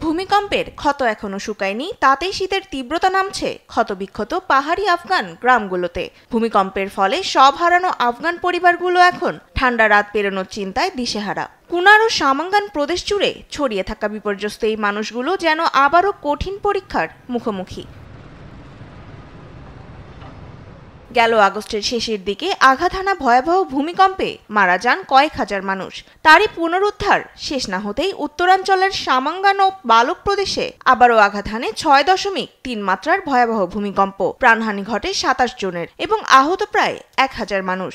ভূমিকম্পের ক্ষত এখনো শুকায়নি, তাতেই শীতের তীব্রতা নামছে ক্ষতবিক্ষত পাহাড়ি আফগান গ্রামগুলোতে। ভূমিকম্পের ফলে সব হারানো আফগান পরিবারগুলো এখন ঠান্ডা রাত পেরোনোর চিন্তায় দিশেহারা। কুনার ও সামাঙ্গান প্রদেশ জুড়ে ছড়িয়ে থাকা বিপর্যস্ত এই মানুষগুলো যেন আবারও কঠিন পরীক্ষার মুখোমুখি। গেল আগস্টের শেষের দিকে আঘাত হানা ভয়াবহ ভূমিকম্পে মারা যান কয়েক হাজার মানুষ। তারই পুনরুদ্ধার শেষ না হতেই উত্তরাঞ্চলের সামাঙ্গান ও বালক প্রদেশে আবারও আঘাত হানে 6.3 মাত্রার ভয়াবহ ভূমিকম্প। প্রাণহানি ঘটে 27 জনের এবং আহত প্রায় 1000 মানুষ।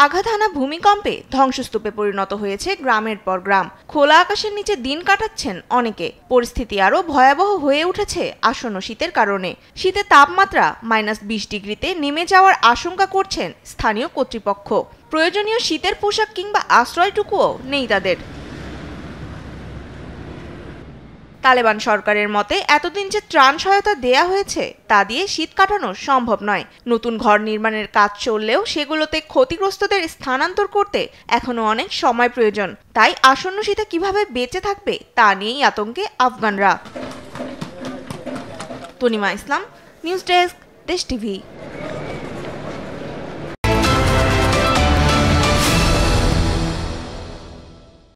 আঘাত হানা ভূমিকম্পে ধ্বংসস্তূপে পরিণত হয়েছে গ্রামের পর গ্রাম। খোলা আকাশের নিচে দিন কাটাচ্ছেন অনেকে। পরিস্থিতি আরও ভয়াবহ হয়ে উঠেছে আসন্ন শীতের কারণে। শীতের তাপমাত্রা -20 ডিগ্রিতে নেমে যাওয়ার আশঙ্কা করছেন স্থানীয় কর্তৃপক্ষ। প্রয়োজনীয় শীতের পোশাক কিংবা আশ্রয়টুকুও নেই তাদের। তালেবান সরকারের মতে এতদিন যে ত্রাণ সহায়তা দেয়া হয়েছে তা দিয়ে শীত কাটানো সম্ভব নয়। নতুন ঘর নির্মাণের কাজ চললেও সেগুলোতে ক্ষতিগ্রস্তদের স্থানান্তর করতে এখনো অনেক সময় প্রয়োজন। তাই আসন্ন শীতে কিভাবে বেঁচে থাকবে তা নিয়েই আতঙ্কে আফগানরা। তনিমা ইসলাম, নিউজ ডেস্ক, দেশ টিভি।